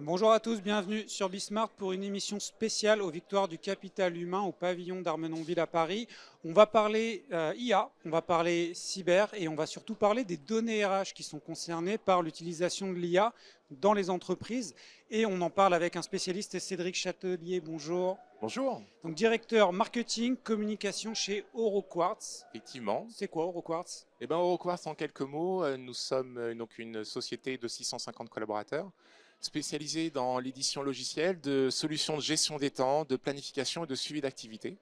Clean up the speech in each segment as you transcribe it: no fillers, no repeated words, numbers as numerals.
Bonjour à tous, bienvenue sur Bismart pour une émission spéciale aux Victoires du capital humain au pavillon d'Armenonville à Paris. On va parler IA, on va parler cyber et on va surtout parler des données RH qui sont concernées par l'utilisation de l'IA dans les entreprises. Et on en parle avec un spécialiste, Cédric Châtelier. Bonjour. Bonjour, Donc directeur marketing communication chez Euroquartz. effectivement. C'est quoi Euroquartz? Euroquartz, en quelques mots, nous sommes donc une société de 650 collaborateurs spécialisée dans l'édition logicielle de solutions de gestion des temps, de planification et de suivi d'activité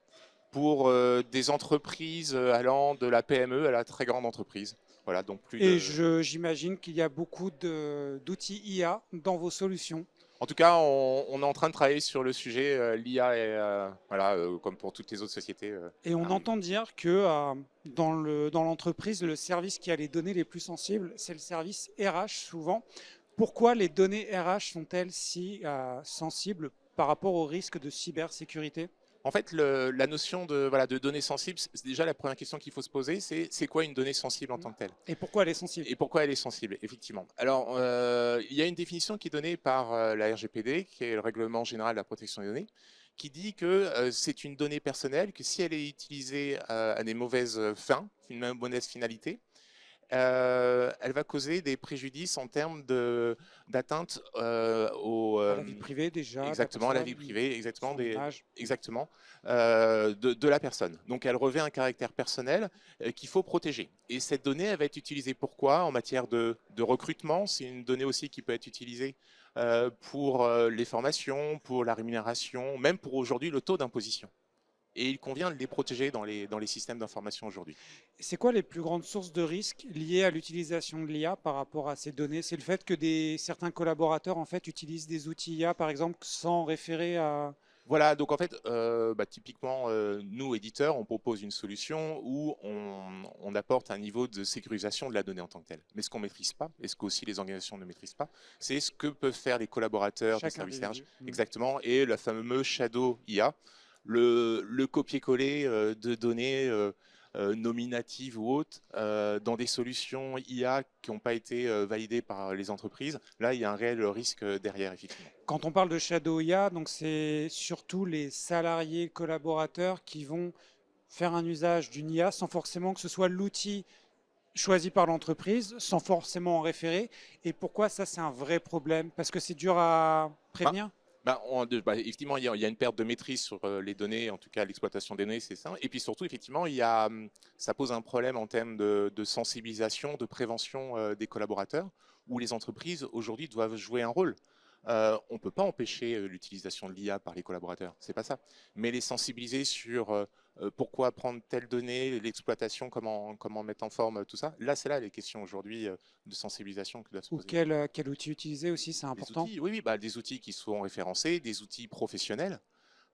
pour des entreprises allant de la PME à la très grande entreprise. Voilà, donc plus Et de. j'imagine qu'il y a beaucoup d'outils IA dans vos solutions. En tout cas, on est en train de travailler sur le sujet. L'IA est, voilà, comme pour toutes les autres sociétés. Et on Arrive. entend dire que dans l'entreprise, le service qui a les données les plus sensibles, c'est le service RH souvent. Pourquoi les données RH sont-elles si sensibles par rapport au risque de cybersécurité? En fait, la notion de, voilà, de données sensibles, c'est déjà la première question qu'il faut se poser, c'est quoi une donnée sensible en tant que telle? Et pourquoi elle est sensible? Et pourquoi elle est sensible, effectivement. Alors, il y a une définition qui est donnée par la RGPD, qui est le Règlement général de la protection des données, qui dit que c'est une donnée personnelle, que si elle est utilisée à des mauvaises fins, une mauvaise finalité, elle va causer des préjudices en termes d'atteinte À la vie privée déjà de la exactement à la personne, vie privée, exactement, son image. exactement de la personne. Donc elle revêt un caractère personnel qu'il faut protéger. Et cette donnée, elle va être utilisée pourquoi? En matière de recrutement, c'est une donnée aussi qui peut être utilisée pour les formations, pour la rémunération, même pour aujourd'hui le taux d'imposition. Et il convient de les protéger dans les systèmes d'information aujourd'hui. C'est quoi les plus grandes sources de risques liées à l'utilisation de l'IA par rapport à ces données? C'est le fait que certains collaborateurs en fait utilisent des outils IA par exemple sans référer à... Voilà, donc en fait, typiquement, nous, éditeurs, on propose une solution où on apporte un niveau de sécurisation de la donnée en tant que telle. Mais ce qu'on ne maîtrise pas, et ce qu'aussi les organisations ne maîtrisent pas, c'est ce que peuvent faire les collaborateurs des Chaque services RH, individu. exactement, et le fameux Shadow IA, le copier-coller de données nominatives ou autres dans des solutions IA qui n'ont pas été validées par les entreprises. Là, il y a un réel risque derrière, effectivement. Quand on parle de Shadow IA, donc c'est surtout les salariés collaborateurs qui vont faire un usage d'une IA sans forcément que ce soit l'outil choisi par l'entreprise, sans forcément en référer. Et pourquoi ça c'est un vrai problème? Parce que c'est dur à Bah, prévenir. effectivement, il y a une perte de maîtrise sur les données, en tout cas l'exploitation des données, c'est ça. Et puis surtout, effectivement, ça pose un problème en termes de sensibilisation, de prévention des collaborateurs, où les entreprises aujourd'hui doivent jouer un rôle. On ne peut pas empêcher l'utilisation de l'IA par les collaborateurs, c'est pas ça. Mais les sensibiliser sur pourquoi prendre telle donnée, l'exploitation, comment mettre en forme tout ça. Là, c'est là les questions aujourd'hui de sensibilisation que doivent se Ou poser. quel outil utiliser aussi, c'est Des important. outils, oui, oui, bah, des outils qui sont référencés, des outils professionnels.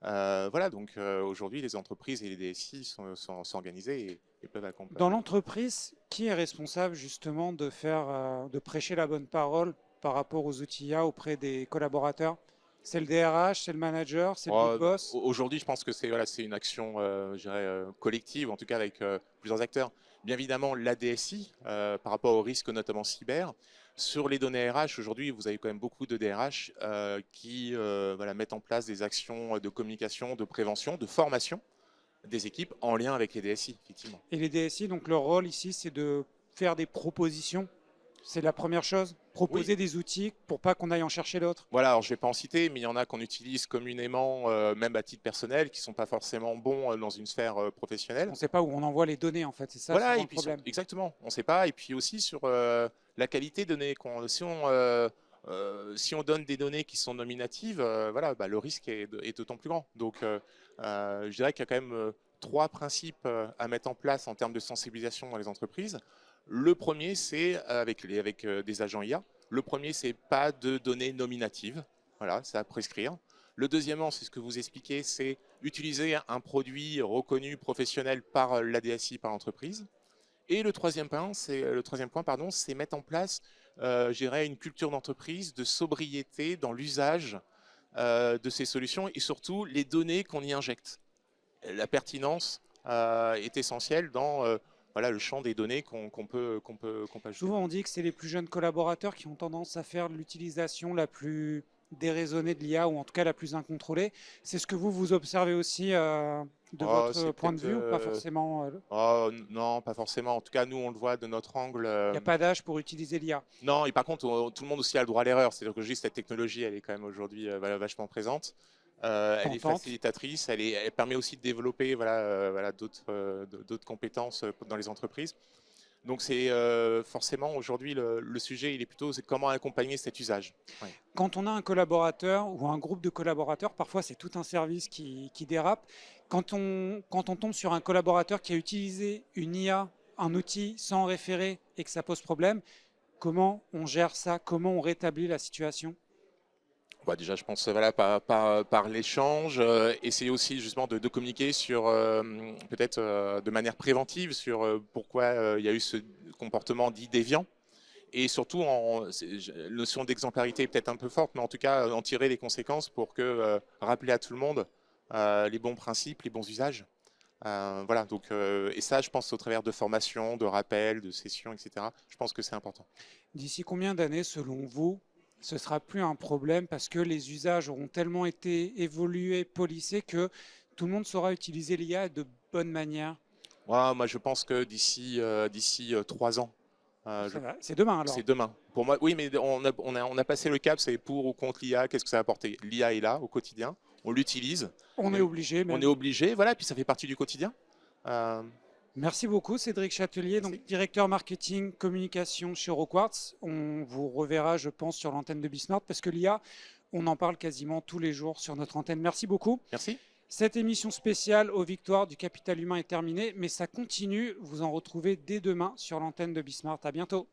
Voilà, donc aujourd'hui, les entreprises et les DSI sont organisés et peuvent Dans accompagner. l'entreprise, qui est responsable justement de de prêcher la bonne parole par rapport aux outils IA auprès des collaborateurs? C'est le DRH, c'est le manager, c'est le big boss? Aujourd'hui, je pense que c'est voilà, c'est une action je dirais, collective, en tout cas avec plusieurs acteurs. Bien évidemment, la DSI, par rapport aux risques notamment cyber. Sur les données RH, aujourd'hui, vous avez quand même beaucoup de DRH qui voilà, mettent en place des actions de communication, de prévention, de formation des équipes en lien avec les DSI, effectivement. Et les DSI, donc leur rôle ici, c'est de faire des propositions. C'est la première chose. Oui, Proposer des outils pour pas qu'on aille en chercher d'autres. voilà, alors je ne vais pas en citer, mais il y en a qu'on utilise communément, même à titre personnel, qui ne sont pas forcément bons dans une sphère Parce qu'on professionnelle. ne sait pas où on envoie les données, en fait. C'est ça Voilà, souvent et le puis problème. exactement, on ne sait pas. Et puis aussi sur la qualité des données. Si on donne des données qui sont nominatives, voilà, bah, le risque est d'autant plus grand. Donc, je dirais qu'il y a quand même trois principes à mettre en place en termes de sensibilisation dans les entreprises. Le premier, c'est avec des agents IA. Le premier, c'est pas de données nominatives. Voilà, c'est à prescrire. Le deuxièmement, c'est ce que vous expliquez, c'est utiliser un produit reconnu professionnel par la DSI, par l'entreprise. Et le troisième point, pardon, c'est mettre en place, je dirais, une culture d'entreprise de sobriété dans l'usage de ces solutions et surtout les données qu'on y injecte. La pertinence est essentielle dans voilà, le champ des données qu'on peut ajouter. Souvent, on dit que c'est les plus jeunes collaborateurs qui ont tendance à faire l'utilisation la plus déraisonnée de l'IA, ou en tout cas la plus incontrôlée. C'est ce que vous observez aussi de Oh, votre c'est point de peut-être, vue, ou pas forcément? oh, non, pas forcément. En tout cas, nous, on le voit de notre angle. Il n'y a pas d'âge pour utiliser l'IA. Non, et par contre, tout le monde aussi a le droit à l'erreur. C'est-à-dire que juste cette technologie, elle est quand même aujourd'hui vachement présente. Elle est Tentante. facilitatrice, elle permet aussi de développer d'autres compétences dans les entreprises. Donc c'est forcément aujourd'hui le sujet, il est plutôt c'est comment accompagner cet usage. Ouais. Quand on a un collaborateur ou un groupe de collaborateurs, parfois c'est tout un service qui dérape. Quand on tombe sur un collaborateur qui a utilisé une IA, un outil sans référé et que ça pose problème, comment on gère ça? Comment on rétablit la situation? Bah, déjà, je pense par l'échange, essayer aussi justement de communiquer sur peut-être de manière préventive sur pourquoi il y a eu ce comportement dit déviant. Et surtout, la notion d'exemplarité est peut-être un peu forte, mais en tout cas, en tirer les conséquences pour rappeler à tout le monde les bons principes, les bons usages. Voilà, donc, et ça, je pense au travers de formations, de rappels, de sessions, etc. Je pense que c'est important. D'ici combien d'années, selon vous, ce sera plus un problème parce que les usages auront tellement été évolués, polissés, que tout le monde saura utiliser l'IA de bonne manière? Ouais, moi, je pense que d'ici 3 ans, C'est demain alors. c'est demain. Pour moi, oui, mais on a passé le cap, c'est pour ou contre l'IA, qu'est-ce que ça a apporté? L'IA est là au quotidien, on l'utilise. On est obligé On même. est obligé, voilà, puis ça fait partie du quotidien. Merci beaucoup Cédric Chatelier, donc directeur marketing communication chez Euroquartz. On vous reverra, je pense, sur l'antenne de Bismart parce que l'IA, on en parle quasiment tous les jours sur notre antenne. Merci beaucoup. Merci. Cette émission spéciale aux victoires du capital humain est terminée, mais ça continue. Vous en retrouvez dès demain sur l'antenne de Bismart. À bientôt.